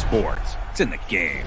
sports. It's in the game.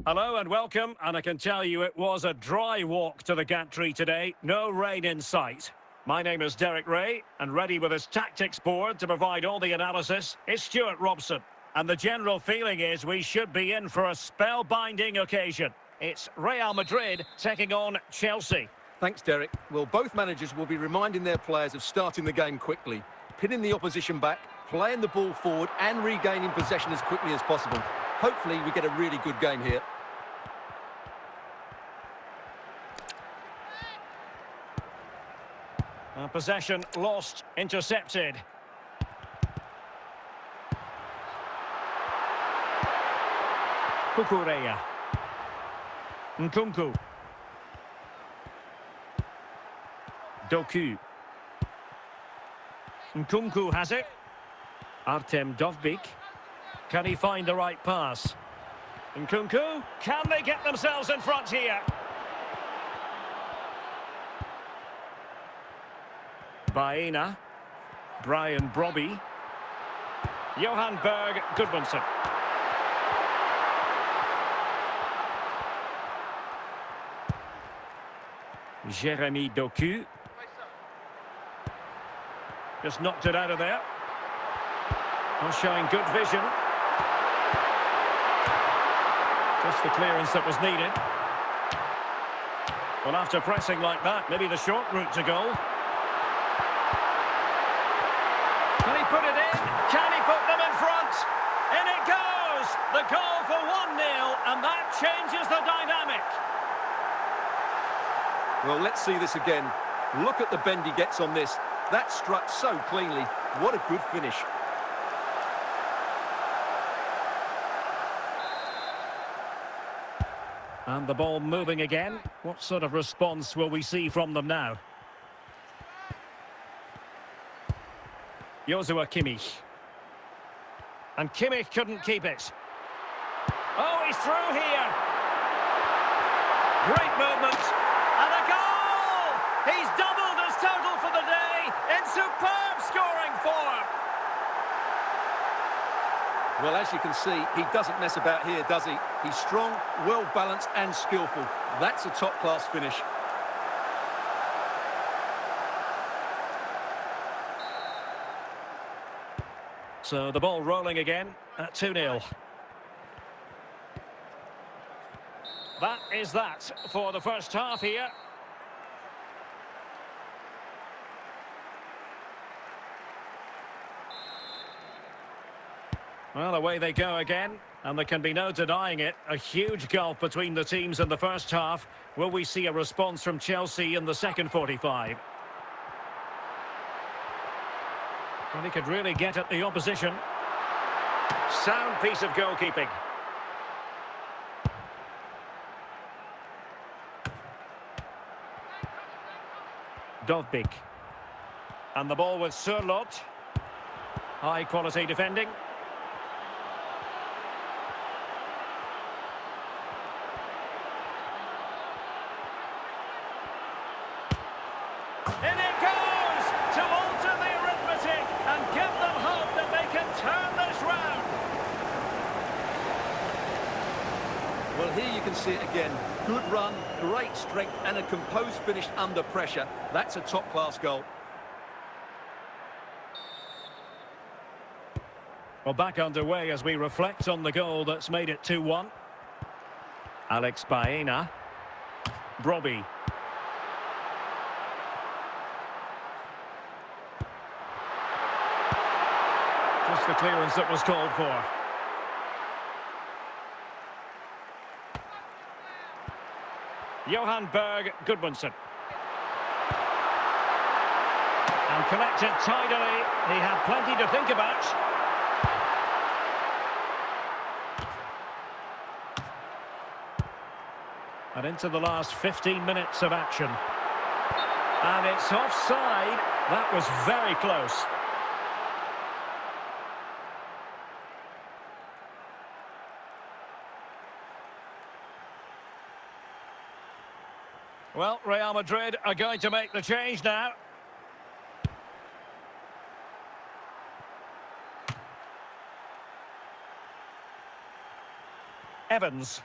Hello and welcome, and I can tell you it was a dry walk to the gantry today, no rain in sight. My name is Derek Ray, and ready with his tactics board to provide all the analysis is Stuart Robson. And the general feeling is we should be in for a spellbinding occasion. It's Real Madrid taking on Chelsea. Thanks, Derek. Well, both managers will be reminding their players of starting the game quickly, pinning the opposition back, playing the ball forward and regaining possession as quickly as possible. Hopefully we get a really good game here. Possession lost, intercepted. Cucurella. Nkunku. Doku. Nkunku has it. Artem Dovbyk. Can he find the right pass? Nkunku, can they get themselves in front here? Baena. Brian Brobby. Johan Berg Goodmanson. Jeremy Doku. Just knocked it out of there. Not showing good vision. Just the clearance that was needed. Well, after pressing like that, maybe the short route to goal. Can he put it in? Can he put them in front? In it goes! The goal for 1-0, and that changes the dynamic. Well, let's see this again. Look at the bend he gets on this. That struck so cleanly. What a good finish. And the ball moving again. What sort of response will we see from them now? Joshua Kimmich. And Kimmich couldn't keep it. Oh, he's through here. Great movement. And a goal! He's doubled his total for the day in superb scoring form. Well, as you can see, he doesn't mess about here, does he? He's strong, well-balanced and skillful. That's a top-class finish. So the ball rolling again at 2-0. That is that for the first half here. Well, away they go again, and there can be no denying it. A huge gulf between the teams in the first half. Will we see a response from Chelsea in the second 45? Well, he could really get at the opposition. Sound piece of goalkeeping. Dovbyk. And the ball with Sørloth. High quality defending. In it goes! Well, here you can see it again. Good run, great strength, and a composed finish under pressure. That's a top-class goal. Well, back underway as we reflect on the goal that's made it 2-1. Alex Baena. Brobbey. Just the clearance that was called for. Johan Berg Gudmundsson. And connected tidily. He had plenty to think about. And into the last 15 minutes of action. And it's offside. That was very close. Well, Real Madrid are going to make the change now. Evans.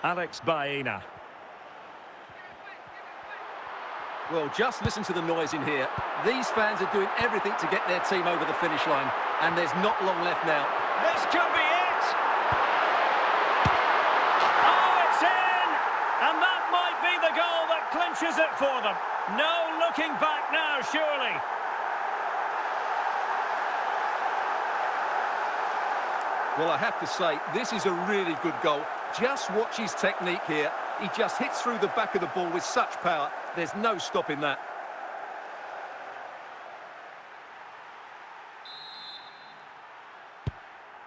Alex Baena. Well, just listen to the noise in here. These fans are doing everything to get their team over the finish line, and there's not long left now. This could be it! Oh, it's in! And that might be the goal that clinches it for them. No looking back now, surely. Well, I have to say, this is a really good goal. Just watch his technique here. He just hits through the back of the ball with such power. There's no stopping that.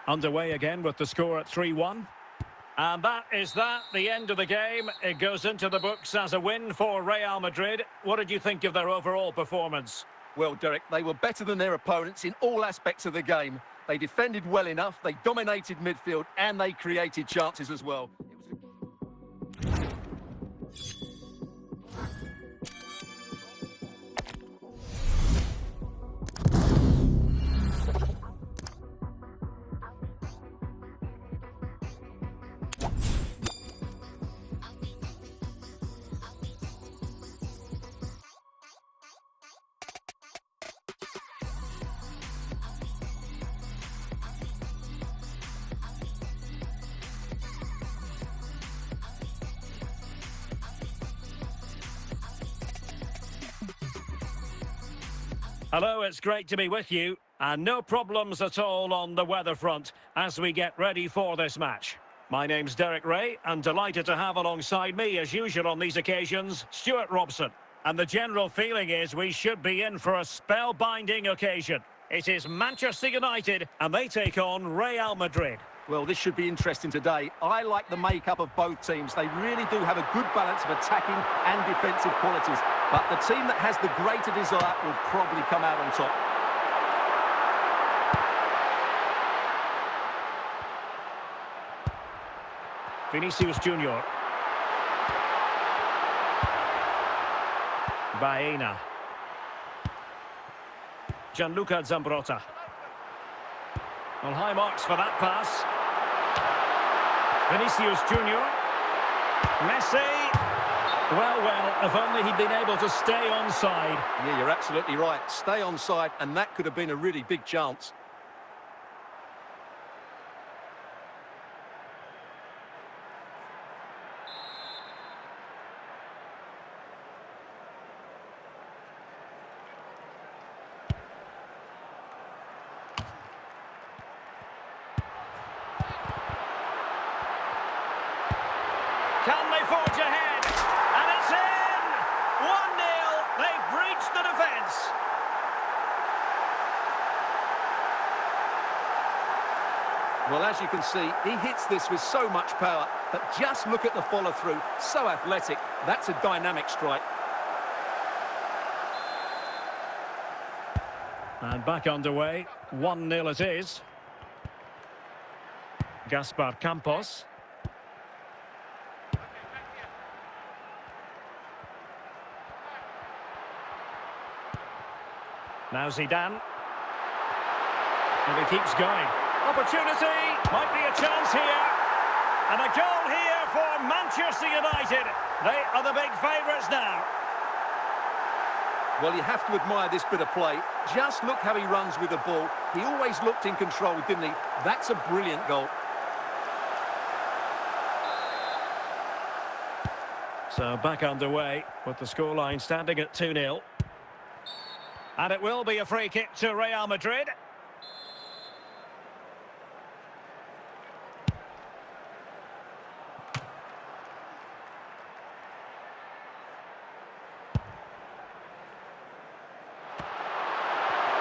Underway again with the score at 3-1. And that is the end of the game. It goes into the books as a win for Real Madrid. What did you think of their overall performance? Well, Derek, they were better than their opponents in all aspects of the game. They defended well enough, they dominated midfield, and they created chances as well. Hello, it's great to be with you. And no problems at all on the weather front as we get ready for this match. My name's Derek Ray, and delighted to have alongside me, as usual on these occasions, Stuart Robson. And the general feeling is we should be in for a spellbinding occasion. It is Manchester United, and they take on Real Madrid. Well, this should be interesting today. I like the makeup of both teams. They really do have a good balance of attacking and defensive qualities. But the team that has the greater desire will probably come out on top. Vinicius Junior. Baena. Gianluca Zambrotta. Well, high marks for that pass. Vinicius Junior. Messi. Well, if only he'd been able to stay onside. Yeah, you're absolutely right. Stay onside, and that could have been a really big chance. Can they forge ahead? And it's in! 1-0. They've breached the defence. Well, as you can see, he hits this with so much power, but just look at the follow-through. So athletic. That's a dynamic strike. And back underway. 1-0 it is. Gaspar Campos. Now Zidane. And he keeps going. Opportunity! Might be a chance here. And a goal here for Manchester United. They are the big favourites now. Well, you have to admire this bit of play. Just look how he runs with the ball. He always looked in control, didn't he? That's a brilliant goal. So back underway with the scoreline standing at 2-0. And it will be a free kick to Real Madrid.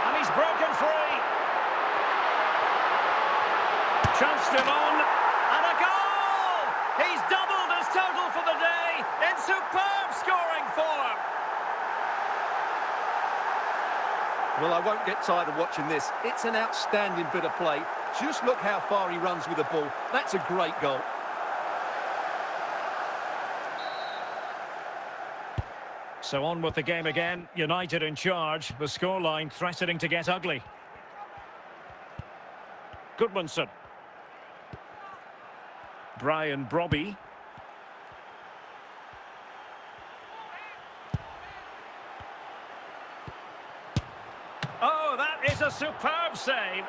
And he's broken free. Chance still on. And a goal! He's doubled his total for the day in superb scoring form. Well, I won't get tired of watching this. It's an outstanding bit of play. Just look how far he runs with the ball. That's a great goal. So on with the game again. United in charge. The scoreline threatening to get ugly. Goodmanson. Brian Brobby. Oh, that is a superb save.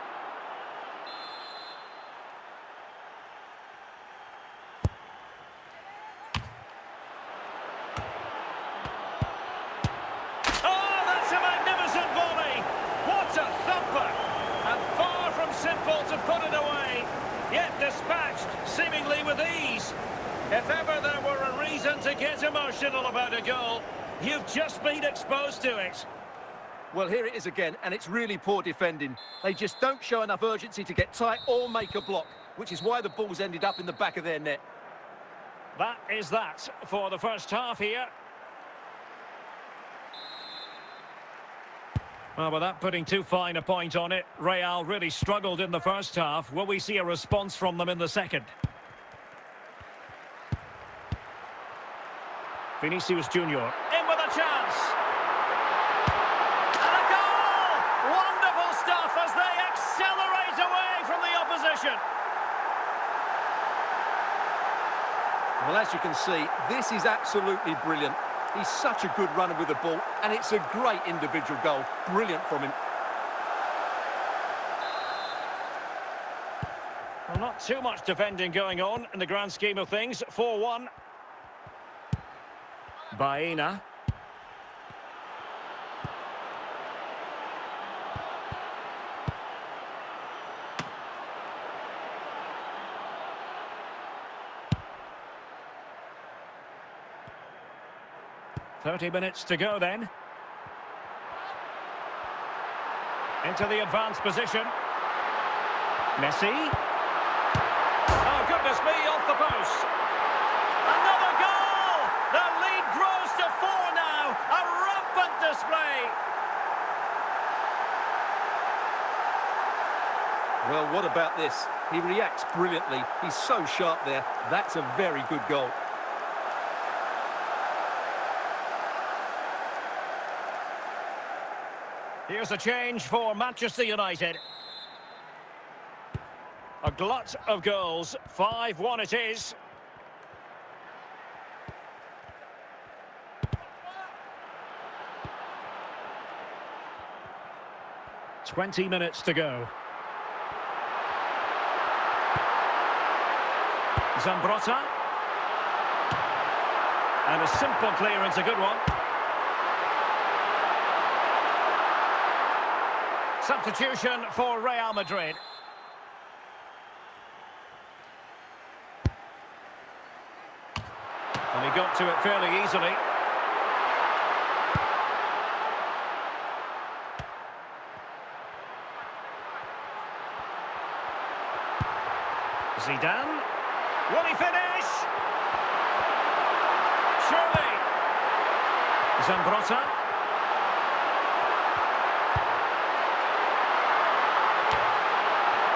Oh, that's a magnificent volley. What a thumper. And far from simple to put it away. Yet dispatched, seemingly with ease. If ever there were a reason to get emotional about a goal, you've just been exposed to it. Well, here it is again, and it's really poor defending. They just don't show enough urgency to get tight or make a block, which is why the ball's ended up in the back of their net. That is that for the first half here. Well, without putting too fine a point on it, Real really struggled in the first half. Will we see a response from them in the second? Vinicius Junior in with a chance. And a goal! Wonderful stuff as they accelerate away from the opposition. Well, as you can see, this is absolutely brilliant. He's such a good runner with the ball, and it's a great individual goal. Brilliant from him. Well, not too much defending going on in the grand scheme of things. 4-1. Baena. "30 minutes to go then. Into the advanced position. Messi. Oh, goodness me, off the post. Another goal! The lead grows to 4 now. A rampant display. Well, what about this? He reacts brilliantly. He's so sharp there. That's a very good goal. Here's a change for Manchester United. A glut of goals. 5-1 it is. "20 minutes to go. Zambrotta. And a simple clearance, a good one. Substitution for Real Madrid. And he got to it fairly easily. Zidane. Will he finish? Surely. Zambrotta.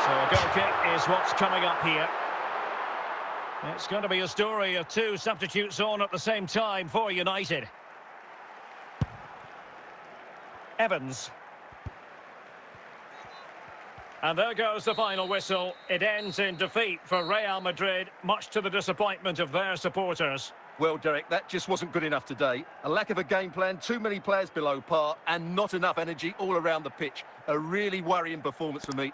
So a goal kick is what's coming up here. It's going to be a story of 2 substitutes on at the same time for United. Evans. And there goes the final whistle. It ends in defeat for Real Madrid, much to the disappointment of their supporters. Well, Derek, that just wasn't good enough today. A lack of a game plan, too many players below par, and not enough energy all around the pitch. A really worrying performance for me.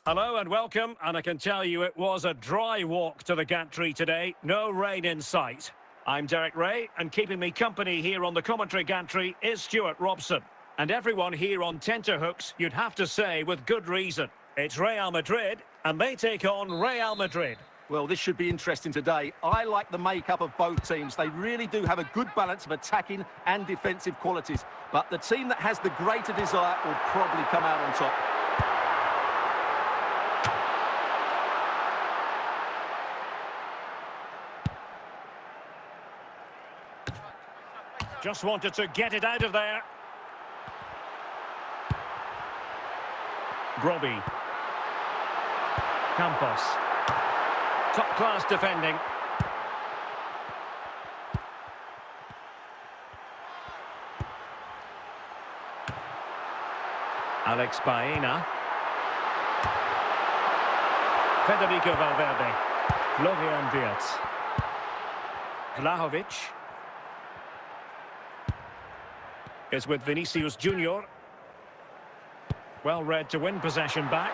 Hello and welcome, and I can tell you it was a dry walk to the gantry today. No rain in sight. I'm Derek Ray, and keeping me company here on the commentary gantry is Stuart Robson. And everyone here on tenterhooks, you'd have to say with good reason. It's Real Madrid, and they take on Real Madrid. Well, this should be interesting today. I like the makeup of both teams. They really do have a good balance of attacking and defensive qualities. But the team that has the greater desire will probably come out on top. Just wanted to get it out of there. Brobbey. Campos. Top-class defending. Alex Baena. Federico Valverde. Florian Wirtz. Vlahovic. Is with Vinicius Junior. Well read to win possession back.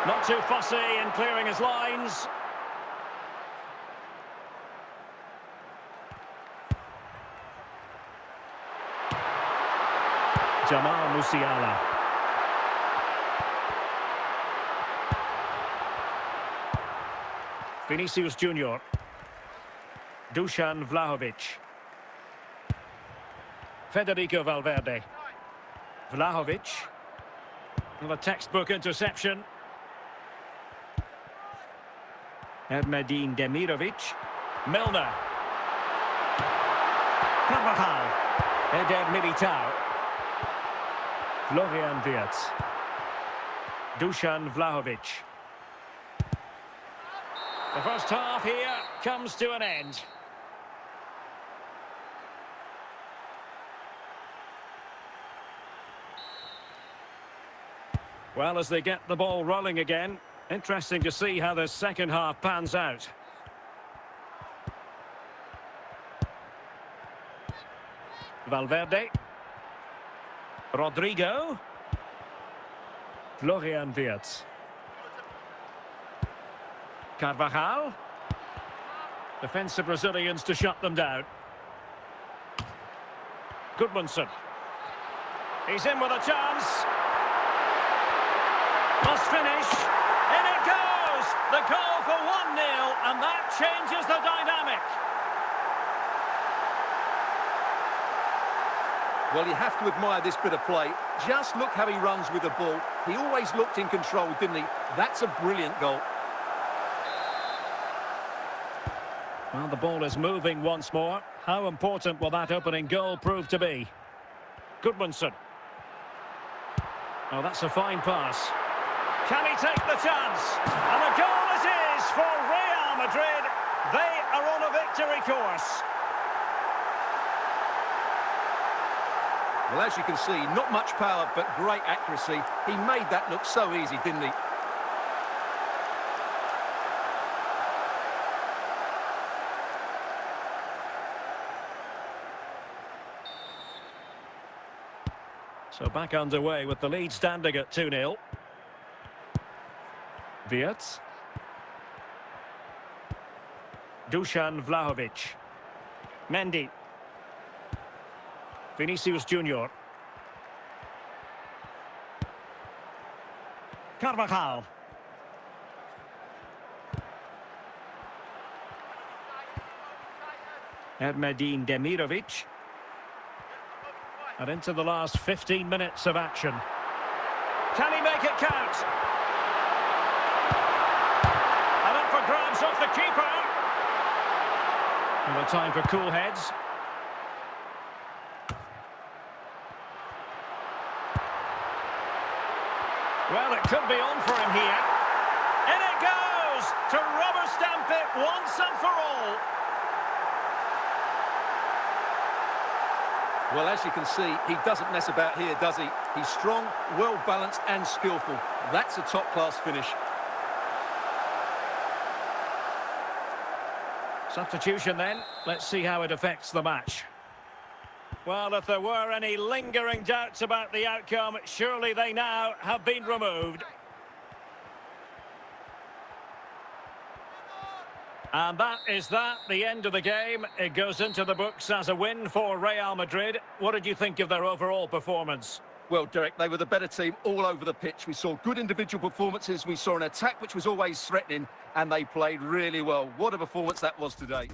Not too fussy in clearing his lines. Jamal Musiala. Vinicius Junior. Dusan Vlahovic. Federico Valverde. Vlahovic. And a textbook interception. Erdmedin Demirovic. Milner. Carvajal. Eder Militao. Florian Wirtz. Dusan Vlahovic. The first half here comes to an end. Well, as they get the ball rolling again, interesting to see how the second half pans out. Valverde. Rodrigo. Florian Wirtz. Carvajal. Defensive Brazilians to shut them down. Goodmanson. He's in with a chance. Must finish. In it goes! The goal for 1-0, and that changes the dynamic. Well, you have to admire this bit of play. Just look how he runs with the ball. He always looked in control, didn't he? That's a brilliant goal. Well, the ball is moving once more. How important will that opening goal prove to be? Goodmanson. Oh, that's a fine pass. Can he take the chance? And a goal it is for Real Madrid. They are on a victory course. Well, as you can see, not much power, but great accuracy. He made that look so easy, didn't he? So back underway with the lead standing at 2-0. Wirtz. Dusan Vlahovic. Mendy. Vinicius Junior. Carvajal. Ermedin Demirovic. And into the last 15 minutes of action. Can he make it count? And up for grabs off the keeper. And a time for cool heads. Well, it could be on for him here. In it goes! To rubber stamp it once and for all. Well, as you can see, he doesn't mess about here, does he? He's strong, well-balanced and skillful. That's a top-class finish. Substitution then. Let's see how it affects the match. Well, if there were any lingering doubts about the outcome, surely they now have been removed. And that is the end of the game. It goes into the books as a win for Real Madrid. What did you think of their overall performance? Well, Derek, they were the better team all over the pitch. We saw good individual performances. We saw an attack which was always threatening, and they played really well. What a performance that was today.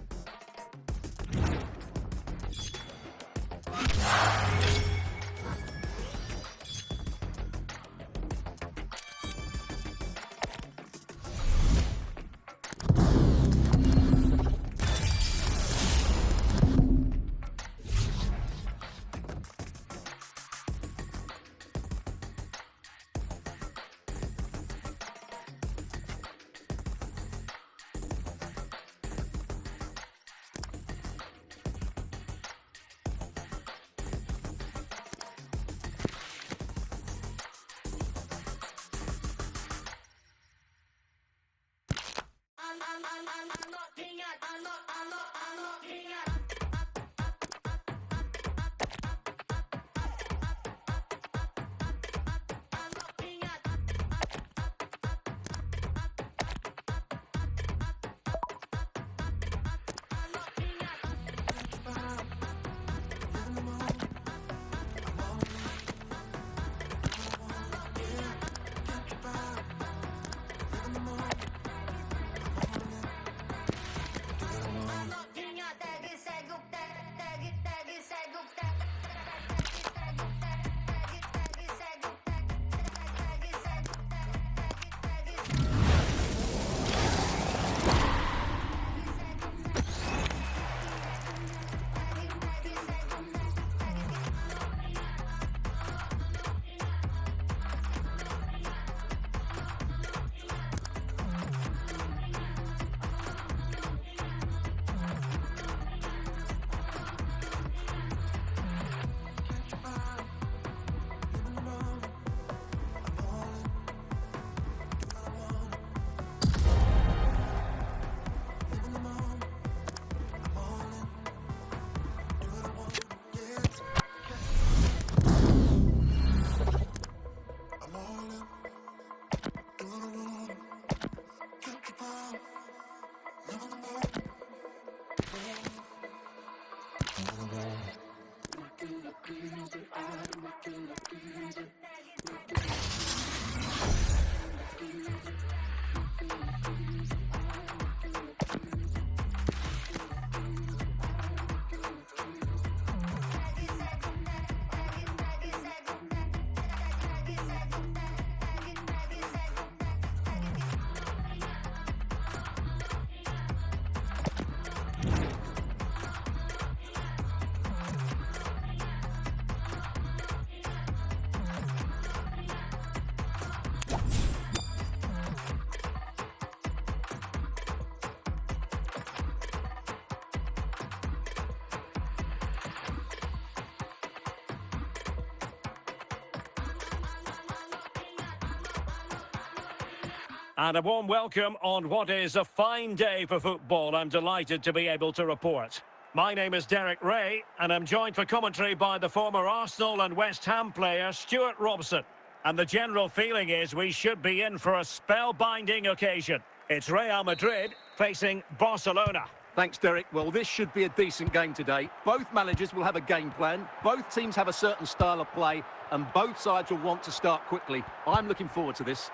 And a warm welcome on what is a fine day for football, I'm delighted to be able to report. My name is Derek Ray, and I'm joined for commentary by the former Arsenal and West Ham player Stuart Robson. And the general feeling is we should be in for a spellbinding occasion. It's Real Madrid facing Barcelona. Thanks, Derek. Well, this should be a decent game today. Both managers will have a game plan. Both teams have a certain style of play, and both sides will want to start quickly. I'm looking forward to this.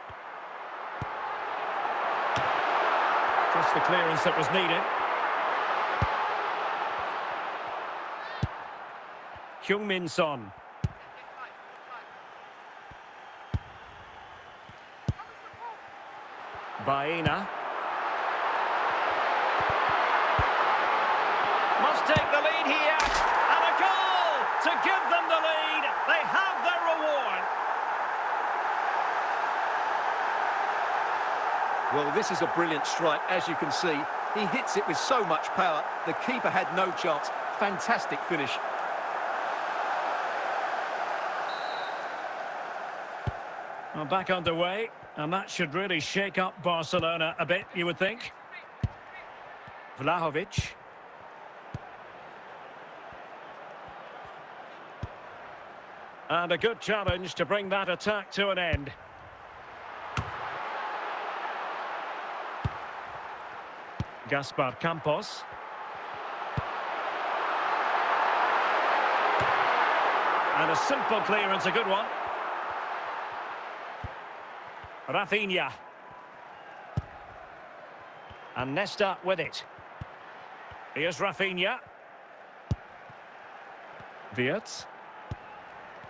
Just the clearance that was needed. Heung-min Son. Baena. Must take the lead here. And a goal to give them the lead. They have their reward. Well, this is a brilliant strike, as you can see. He hits it with so much power. The keeper had no chance. Fantastic finish. Well, back underway, and that should really shake up Barcelona a bit, you would think. Vlahovic. And a good challenge to bring that attack to an end. Gaspar Campos. And a simple clearance, a good one. Rafinha. And Nesta with it. Here's Rafinha. Wirtz.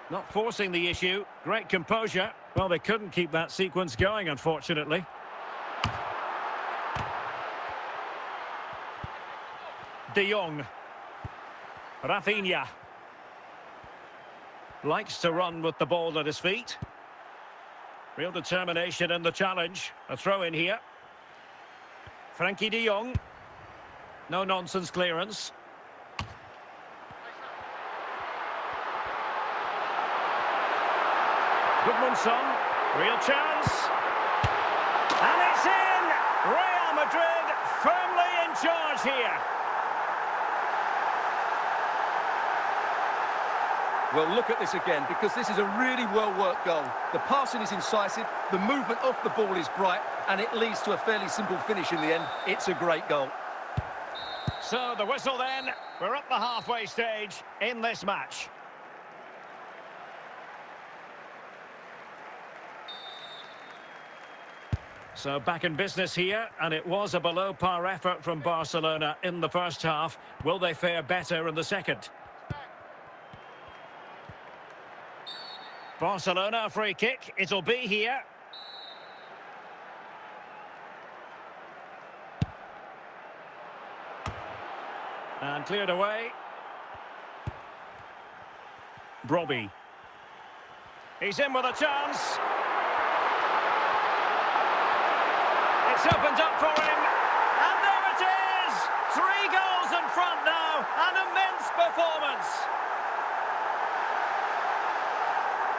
Not forcing the issue. Great composure. Well, they couldn't keep that sequence going, unfortunately. De Jong. Rafinha. Likes to run with the ball at his feet. Real determination in the challenge. A throw in here. Frankie de Jong. No nonsense clearance. Gudmundsson. Real chance. And it's in! Real Madrid firmly in charge here. Well, look at this again, because this is a really well-worked goal. The passing is incisive, the movement off the ball is bright, and it leads to a fairly simple finish in the end. It's a great goal. So, the whistle then. We're up the halfway stage in this match. So, back in business here, and it was a below-par effort from Barcelona in the first half. Will they fare better in the second? Barcelona, a free kick. It'll be here. And cleared away. Brobbey. He's in with a chance. It's opened up for him. And there it is! 3 goals in front now. An immense performance.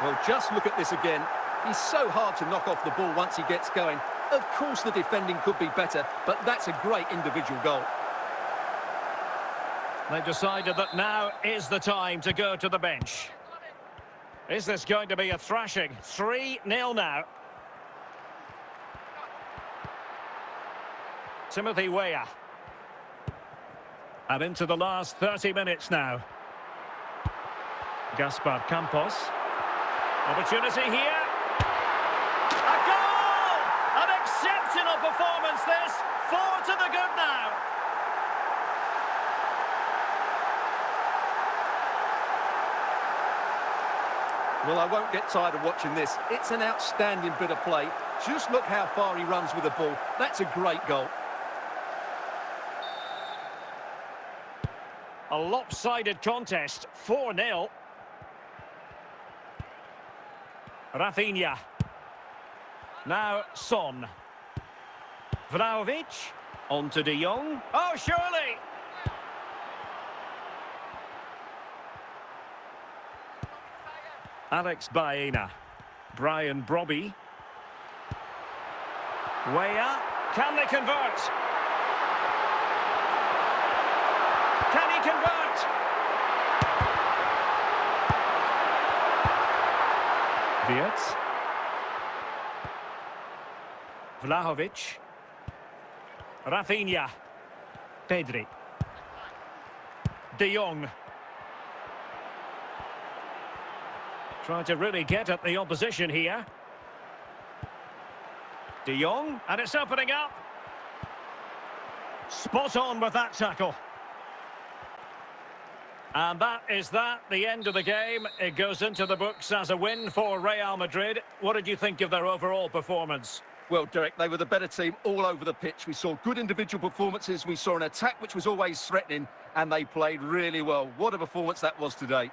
Well, just look at this again. He's so hard to knock off the ball once he gets going. Of course the defending could be better, but that's a great individual goal. They've decided that now is the time to go to the bench. Is this going to be a thrashing? 3-0 now. Timothy Weah. And into the last 30 minutes now. Gaspar Campos. Opportunity here. A goal! An exceptional performance this. 4 to the good now. Well, I won't get tired of watching this. It's an outstanding bit of play. Just look how far he runs with the ball. That's a great goal. A lopsided contest. 4-0. Rafinha. Now Son. Vlahovic. On to De Jong. Oh, surely! Alex Baena. Brian Brobbey. Weah. Can they convert? Can he convert? Wirtz. Vlahovic. Rafinha. Pedri. De Jong. Trying to really get at the opposition here. De Jong, and it's opening up. Spot on with that tackle. And that is the end of the game. It goes into the books as a win for Real Madrid. What did you think of their overall performance? Well, Derek, they were the better team all over the pitch. We saw good individual performances. We saw an attack which was always threatening, and they played really well. What a performance that was today.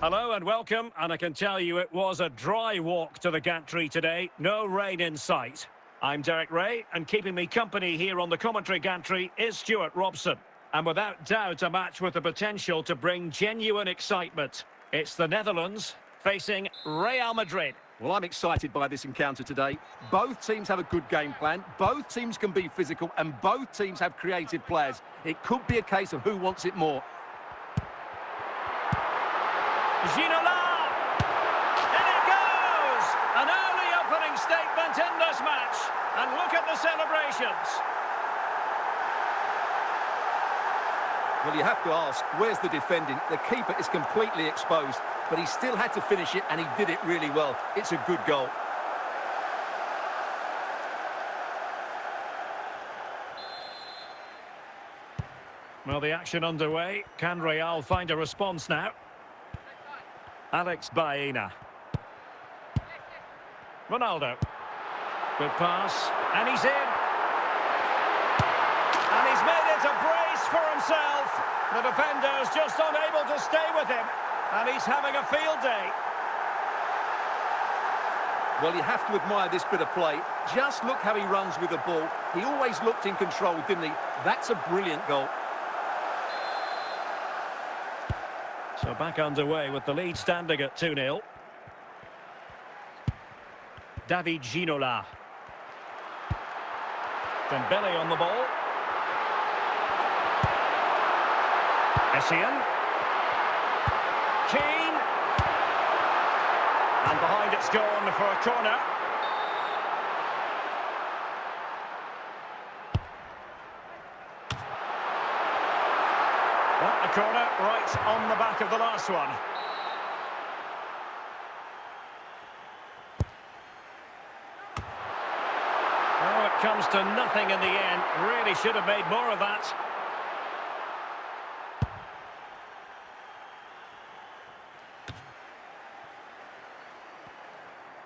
Hello and welcome, and I can tell you it was a dry walk to the gantry today. No rain in sight. I'm Derek Ray, and keeping me company here on the commentary gantry is Stuart Robson. And without doubt, a match with the potential to bring genuine excitement. It's the Netherlands facing Real Madrid. Well, I'm excited by this encounter today. Both teams have a good game plan. Both teams can be physical, and both teams have creative players. It could be a case of who wants it more. Ginola! In it goes! An early opening statement in this match. And look at the celebrations. Well, you have to ask, where's the defending? The keeper is completely exposed, but he still had to finish it, and he did it really well. It's a good goal. Well, the action underway. Can Real find a response now? Alex Baena. Ronaldo. Good pass. And he's in. And he's made it a brace for himself. The defender's just unable to stay with him. And he's having a field day. Well, you have to admire this bit of play. Just look how he runs with the ball. He always looked in control, didn't he? That's a brilliant goal. So back underway with the lead standing at 2-0. David Ginola. Dembele on the ball. Essien. Keane. And behind it's gone for a corner. Well, a corner right on the back of the last one. Oh, it comes to nothing in the end. Really should have made more of that.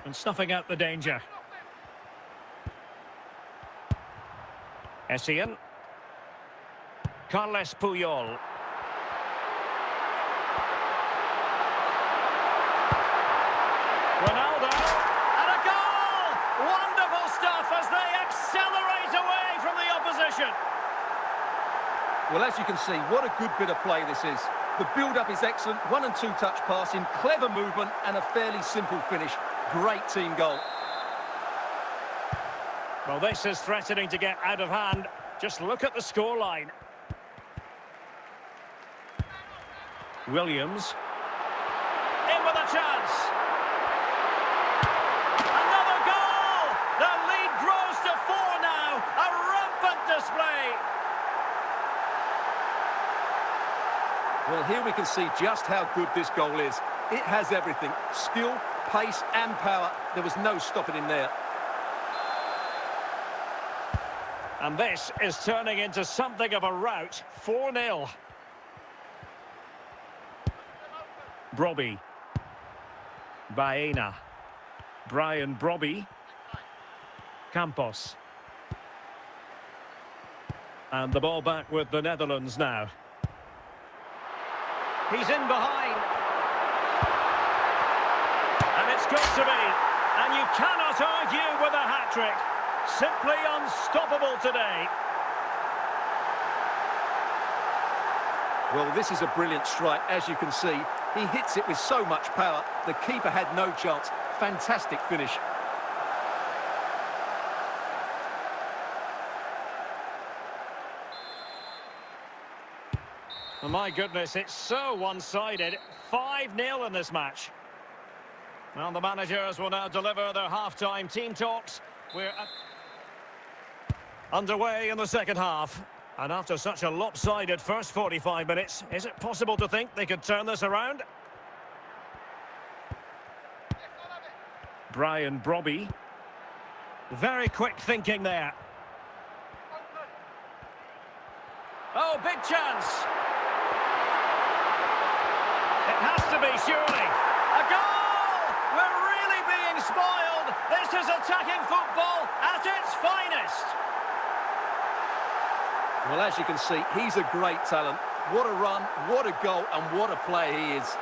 And snuffing out the danger. Essien. Carles Puyol. Ronaldo, and a goal! Wonderful stuff as they accelerate away from the opposition. Well, as you can see, what a good bit of play this is. The build-up is excellent, 1- and 2-touch passing, clever movement and a fairly simple finish. Great team goal. Well, this is threatening to get out of hand. Just look at the scoreline. Williams. In with a chance. Another goal! The lead grows to 4 now. A rampant display. Well, here we can see just how good this goal is. It has everything. Skill, pace and power. There was no stopping him there. And this is turning into something of a rout. 4-0. Brobby. Baena. Brian Brobby. Campos. And the ball back with the Netherlands now. He's in behind. And it's got to be. And you cannot argue with a hat-trick. Simply unstoppable today. Well, this is a brilliant strike, as you can see. He hits it with so much power. The keeper had no chance. Fantastic finish. Oh, my goodness, it's so one-sided. 5-0 in this match. Well, the managers will now deliver their half-time team talks. We're underway in the second half. And after such a lopsided first 45 minutes, is it possible to think they could turn this around? Brian Brobby. Very quick thinking there. Oh, big chance. It has to be, surely. A goal! We're really being spoiled. This is attacking football at its finest. Well, as you can see, he's a great talent. What a run, what a goal, and what a player he is.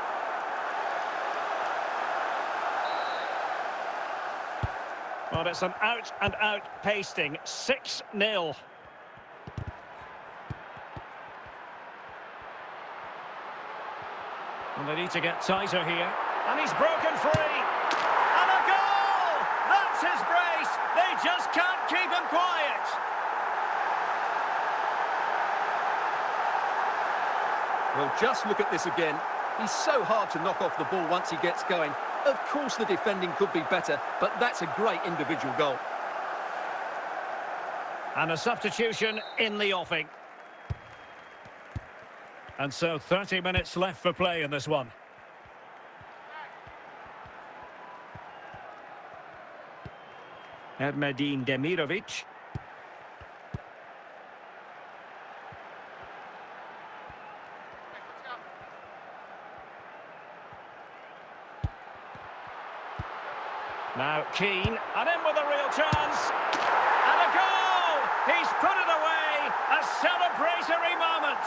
Well, it's an out-and-out pasting. 6-0. And they need to get tighter here. And he's broken free. And a goal! That's his brace. They just can't keep him quiet. Well, just look at this again. He's so hard to knock off the ball once he gets going. Of course the defending could be better, but that's a great individual goal. And a substitution in the offing. And so 30 minutes left for play in this one. Ermedin Demirovic. Now Keane, and in with a real chance. And a goal! He's put it away. A celebratory moment.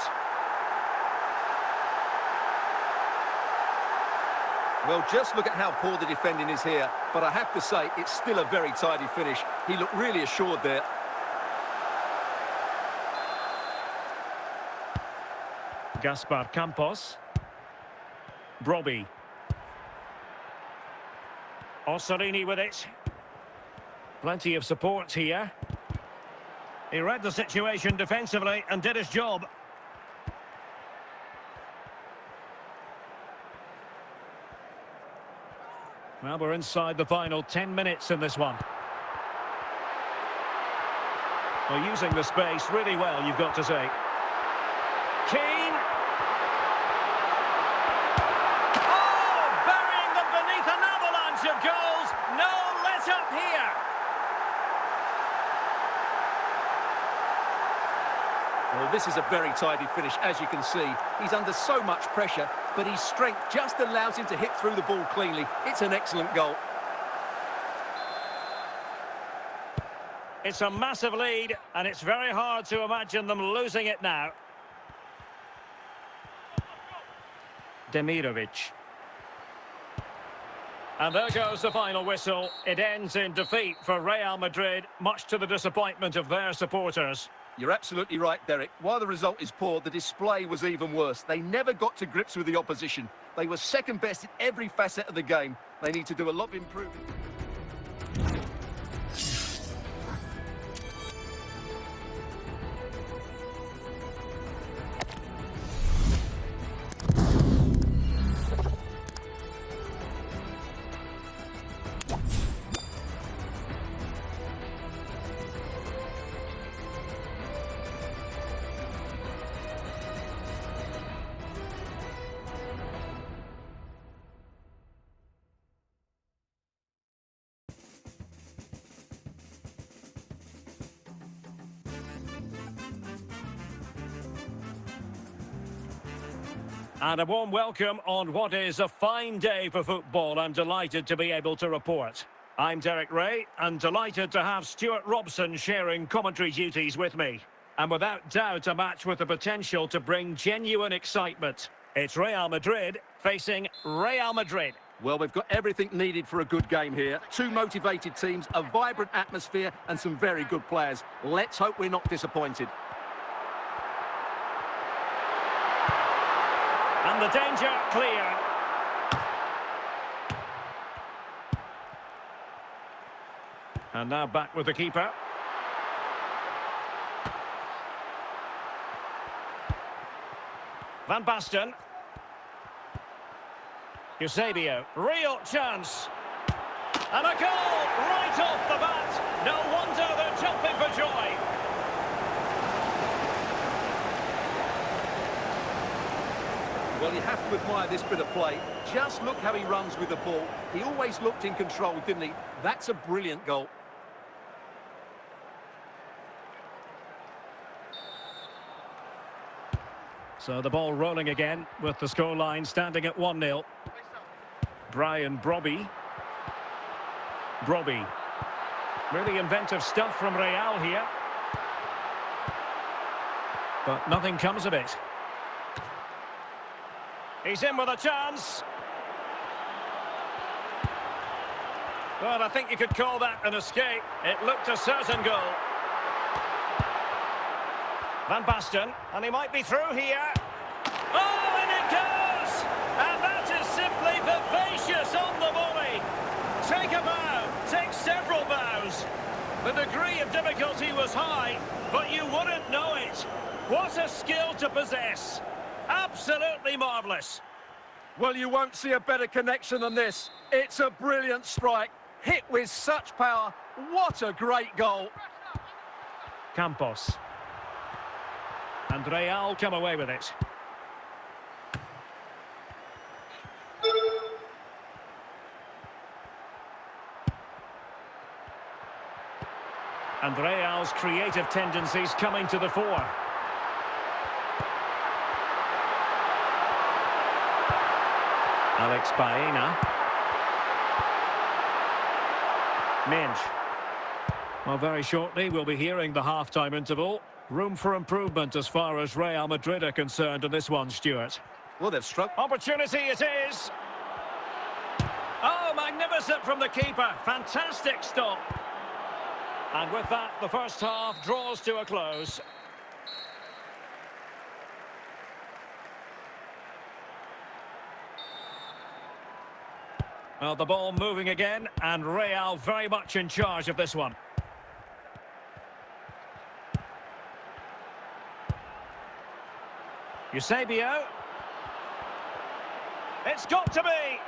Well, just look at how poor the defending is here. But I have to say, it's still a very tidy finish. He looked really assured there. Gaspar Campos. Brobby. Ossorini with it. Plenty of support here. He read the situation defensively and did his job. Well, we're inside the final 10 minutes in this one. Well, using the space really well, you've got to say. Keane. Oh, burying them beneath an avalanche of goals. No let-up here. Well, this is a very tidy finish, as you can see. He's under so much pressure, but his strength just allows him to hit through the ball cleanly. It's an excellent goal. It's a massive lead, and it's very hard to imagine them losing it now. Demirovic. And there goes the final whistle. It ends in defeat for Real Madrid, much to the disappointment of their supporters. You're absolutely right, Derek. While the result is poor, the display was even worse. They never got to grips with the opposition. They were second best in every facet of the game. They need to do a lot of improving. And a warm welcome on what is a fine day for football. I'm delighted to be able to report. I'm Derek Ray, and delighted to have Stuart Robson sharing commentary duties with me. And without doubt, a match with the potential to bring genuine excitement. It's Real Madrid facing Real Madrid. Well, we've got everything needed for a good game here. Two motivated teams, a vibrant atmosphere, and some very good players. Let's hope we're not disappointed. And the danger clear. And now back with the keeper. Van Basten. Eusebio, real chance. And a goal right off the bat. No wonder they're jumping for joy. Well, you have to admire this bit of play. Just look how he runs with the ball. He always looked in control, didn't he? That's a brilliant goal. So the ball rolling again with the scoreline standing at 1-0. Brian Brobby. Brobby. Really inventive stuff from Real here. But nothing comes of it. He's in with a chance. Well, I think you could call that an escape. It looked a certain goal. Van Basten, and he might be through here. Oh, and it goes! And that is simply vivacious on the volley. Take a bow, take several bows. The degree of difficulty was high, but you wouldn't know it. What a skill to possess. Absolutely marvellous. Well, you won't see a better connection than this. It's a brilliant strike. Hit with such power. What a great goal. Campos. And Real come away with it. And Real's creative tendencies coming to the fore. Alex Baena. Minge. Well, very shortly we'll be hearing the half-time interval. Room for improvement as far as Real Madrid are concerned in this one, Stuart. Well, they've struck. Opportunity it is. Oh, magnificent from the keeper. Fantastic stop. And with that, the first half draws to a close. Well, the ball moving again, and Real very much in charge of this one. Eusebio. It's got to be.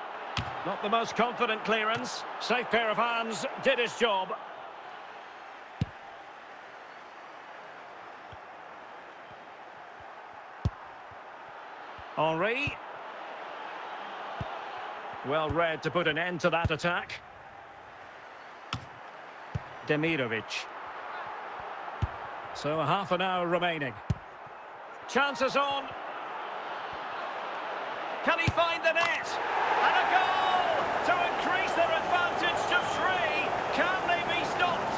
Not the most confident clearance. Safe pair of hands, did his job. Henry. Well read to put an end to that attack. Demirovic. So half an hour remaining. Chances on. Can he find the net? And a goal to increase their advantage to 3. Can they be stopped?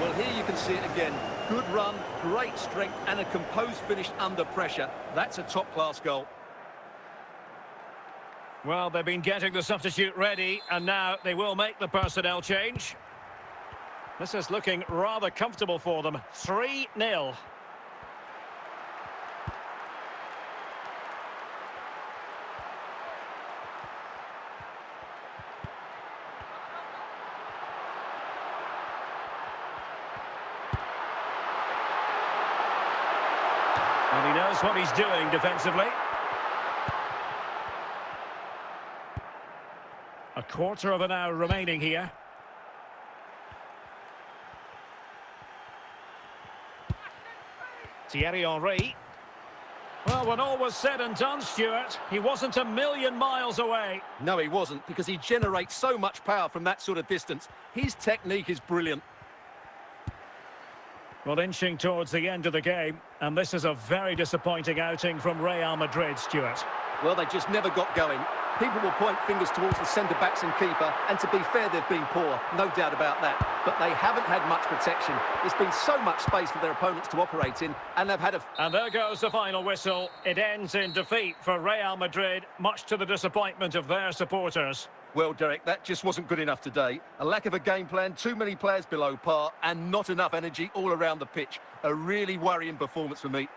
Well, here you can see it again. Good run, great strength, and a composed finish under pressure. That's a top-class goal. Well, they've been getting the substitute ready, and now they will make the personnel change. This is looking rather comfortable for them. 3-0. And he knows what he's doing defensively. A quarter of an hour remaining here. Thierry Henry. Well, when all was said and done, Stuart, he wasn't a million miles away. No, he wasn't, because he generates so much power from that sort of distance. His technique is brilliant. Well, inching towards the end of the game, and this is a very disappointing outing from Real Madrid, Stuart. Well, they just never got going. People will point fingers towards the centre-backs and keeper, and to be fair, they've been poor, no doubt about that. But they haven't had much protection. There's been so much space for their opponents to operate in, and they've had a... And there goes the final whistle. It ends in defeat for Real Madrid, much to the disappointment of their supporters. Well, Derek, that just wasn't good enough today. A lack of a game plan, too many players below par, and not enough energy all around the pitch. A really worrying performance for me.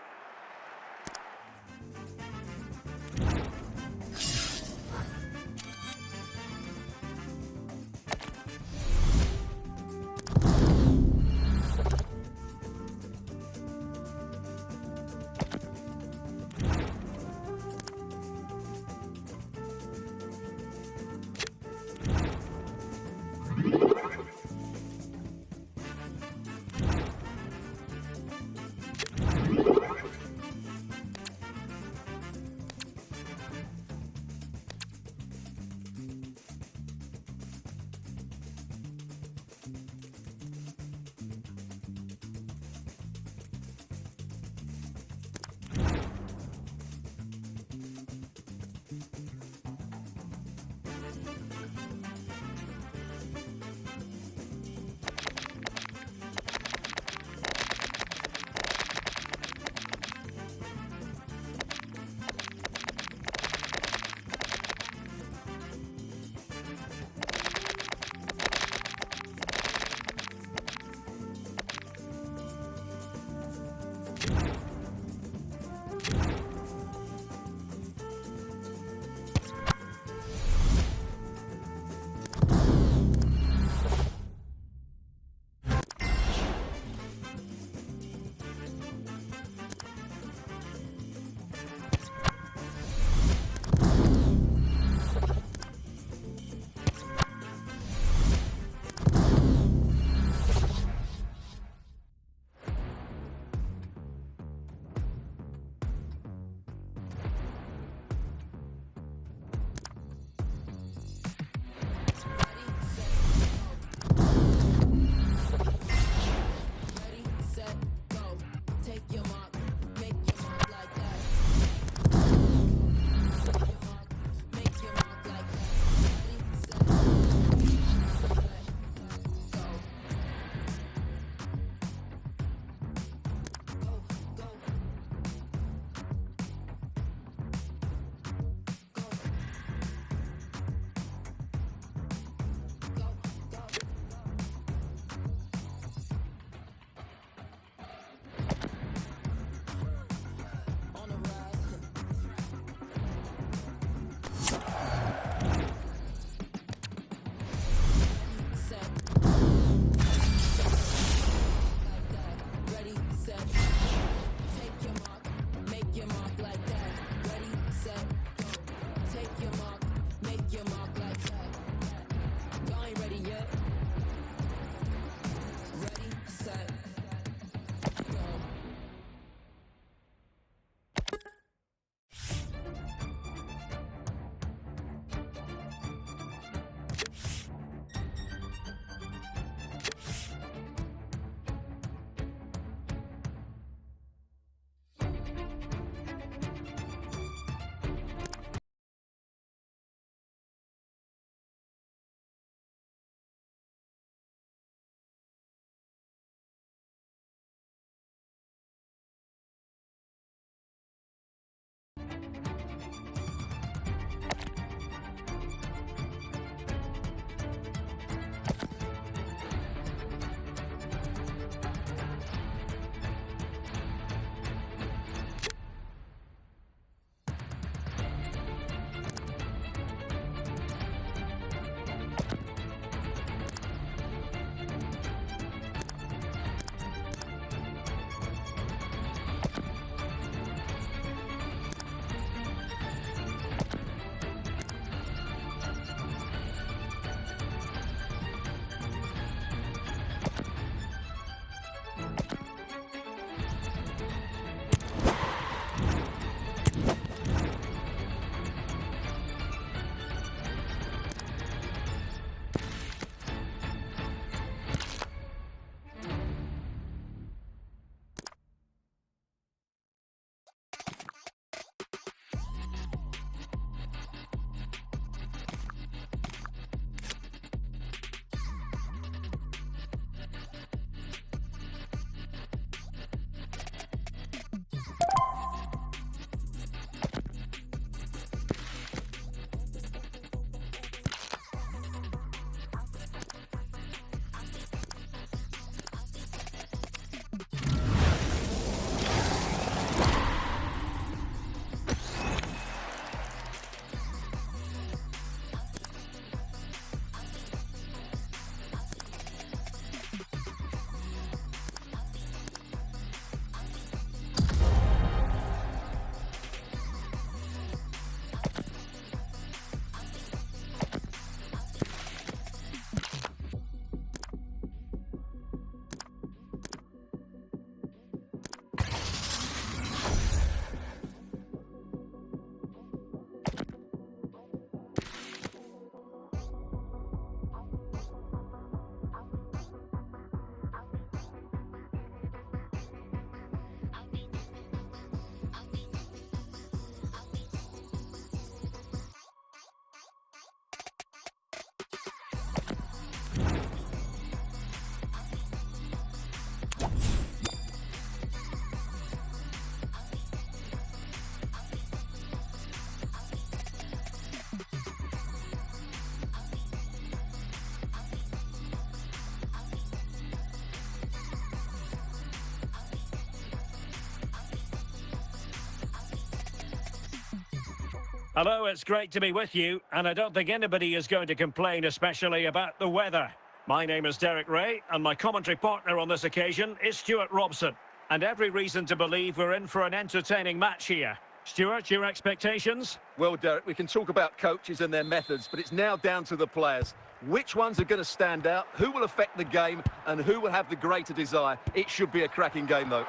Hello, it's great to be with you, and I don't think anybody is going to complain, especially about the weather. My name is Derek Ray, and my commentary partner on this occasion is Stuart Robson. And every reason to believe we're in for an entertaining match here. Stuart, your expectations? Well, Derek, we can talk about coaches and their methods, but it's now down to the players. Which ones are going to stand out, who will affect the game, and who will have the greater desire? It should be a cracking game, though.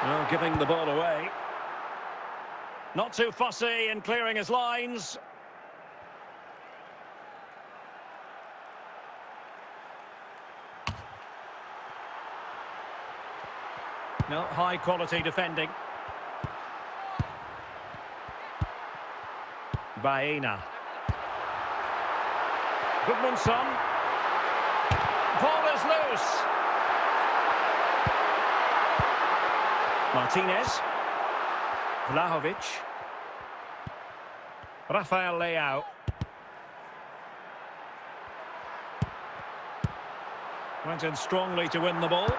Well, giving the ball away. Not too fussy in clearing his lines. No, high quality defending. Baena. Goodmanson. Ball is loose. Martinez. Vlahovic. Rafael Leao. Went in strongly to win the ball.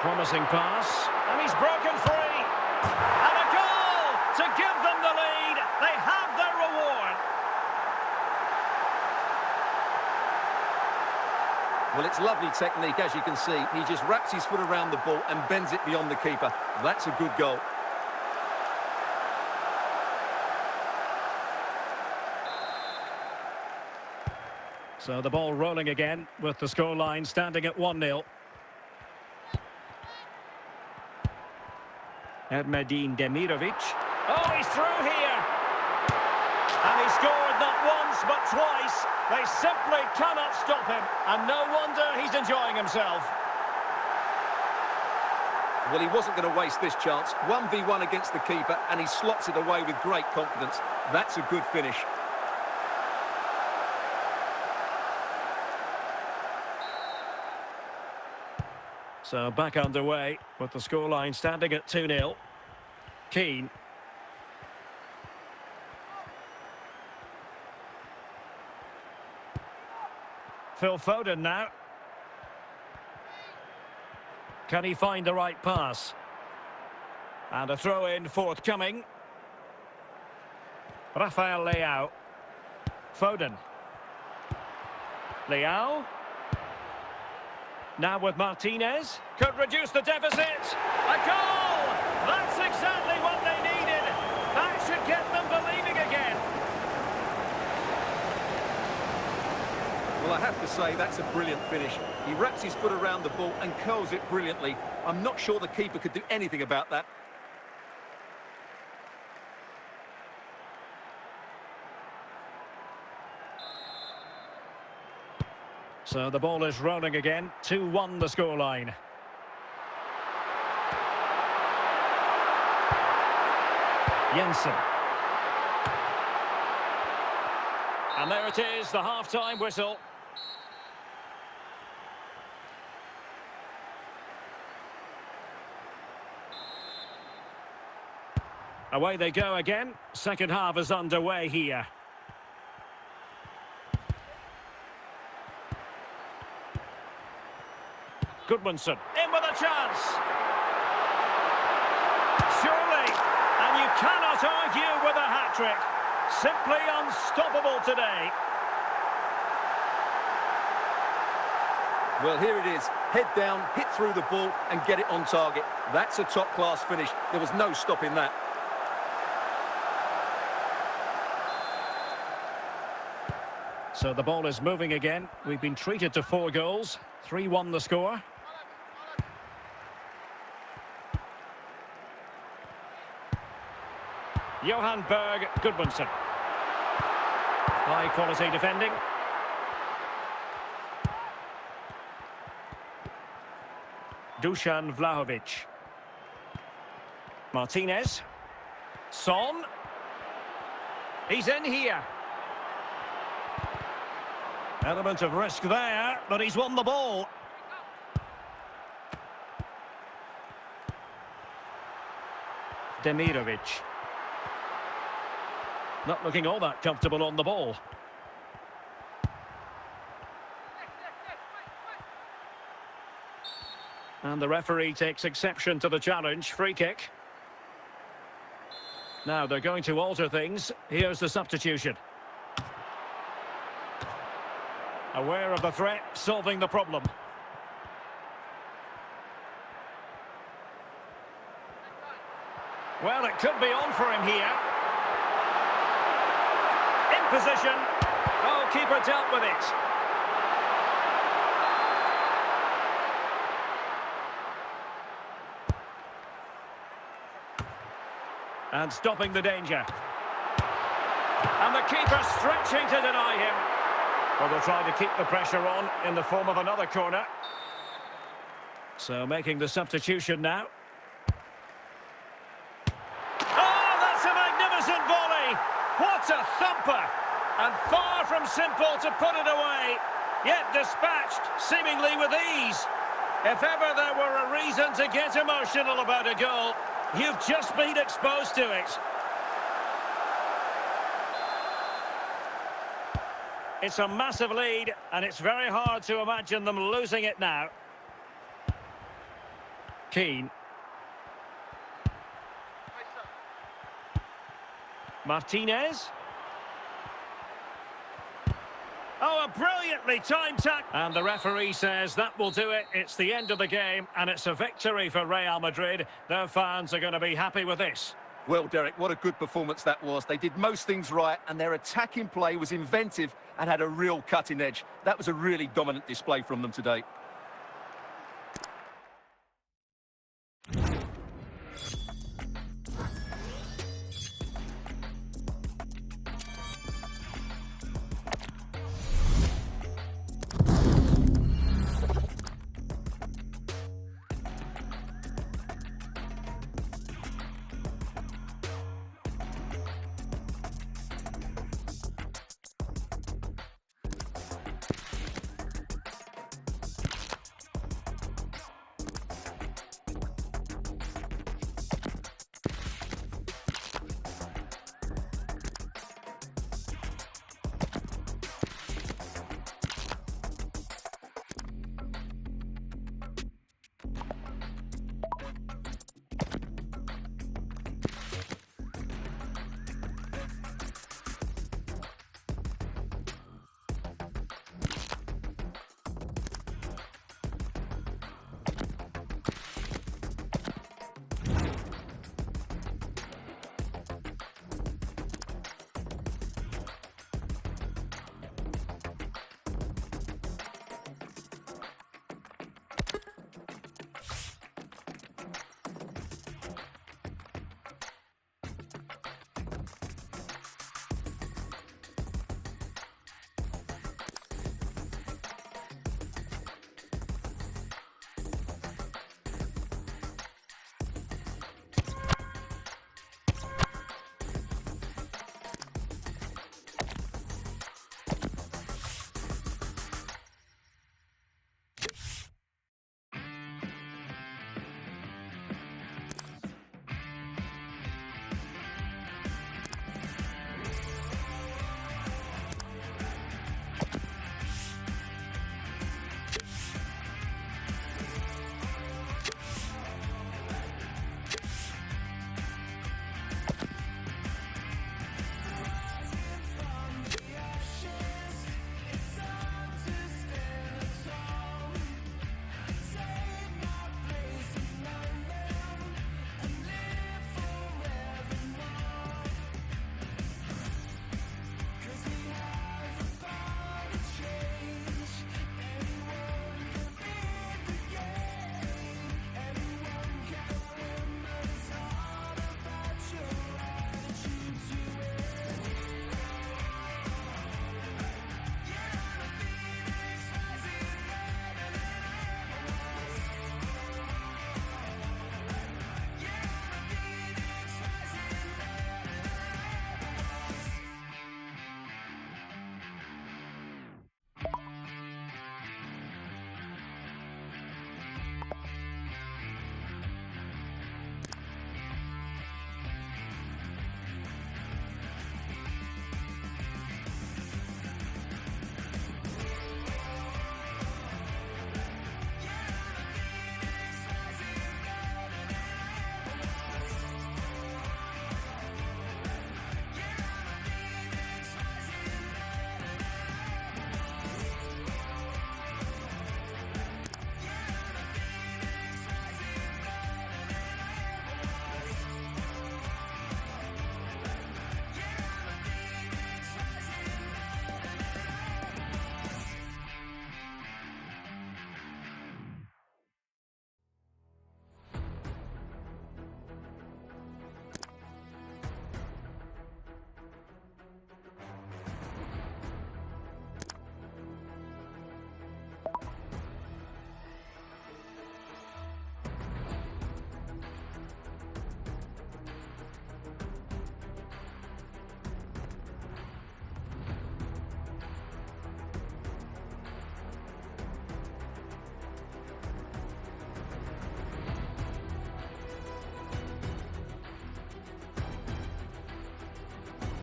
Promising pass. And he's broken free. And a goal to give them the lead. They have their reward. Well, it's lovely technique, as you can see. He just wraps his foot around the ball and bends it beyond the keeper. That's a good goal. So the ball rolling again with the scoreline standing at 1-0. Erdmedin Demirovic. Oh, he's through here. And he scored not once but twice. They simply cannot stop him. And no wonder he's enjoying himself. Well, he wasn't going to waste this chance. 1v1 against the keeper, and he slots it away with great confidence. That's a good finish. So back underway with the scoreline standing at 2-0. Keane. Phil Foden now. Can he find the right pass? And a throw-in forthcoming. Rafael Leao. Foden. Leao. Now with Martinez. Could reduce the deficit. A goal! That's exactly what they needed. That should get them believing again. Well, I have to say, that's a brilliant finish. He wraps his foot around the ball and curls it brilliantly. I'm not sure the keeper could do anything about that. So the ball is rolling again. 2-1 the scoreline. Jensen. And there it is, the half-time whistle. Away they go again. Second half is underway here. Goodmanson, in with a chance. Surely, and you cannot argue with a hat-trick. Simply unstoppable today. Well, here it is. Head down, hit through the ball and get it on target. That's a top-class finish. There was no stopping that. So the ball is moving again. We've been treated to 4 goals. 3-1 the score. Johan Berg Goodmanson. High quality defending. Dusan Vlahovic. Martinez. Son. He's in here. Element of risk there, but he's won the ball. Demirovic. Not looking all that comfortable on the ball. And the referee takes exception to the challenge. Free kick. Now they're going to alter things. Here's the substitution. Aware of the threat, solving the problem. Well, it could be on for him here. In position. Oh, keeper dealt with it. And stopping the danger. And the keeper stretching to deny him. Well, they'll try to keep the pressure on in the form of another corner. So making the substitution now. Oh, that's a magnificent volley! What a thumper! And far from simple to put it away. Yet dispatched, seemingly with ease. If ever there were a reason to get emotional about a goal, you've just been exposed to it. It's a massive lead, and it's very hard to imagine them losing it now. Keane. Martinez. Oh, a brilliantly timed tackle. And the referee says that will do it. It's the end of the game, and it's a victory for Real Madrid. Their fans are going to be happy with this. Well, Derek, what a good performance that was. They did most things right, and their attacking play was inventive and had a real cutting edge. That was a really dominant display from them today.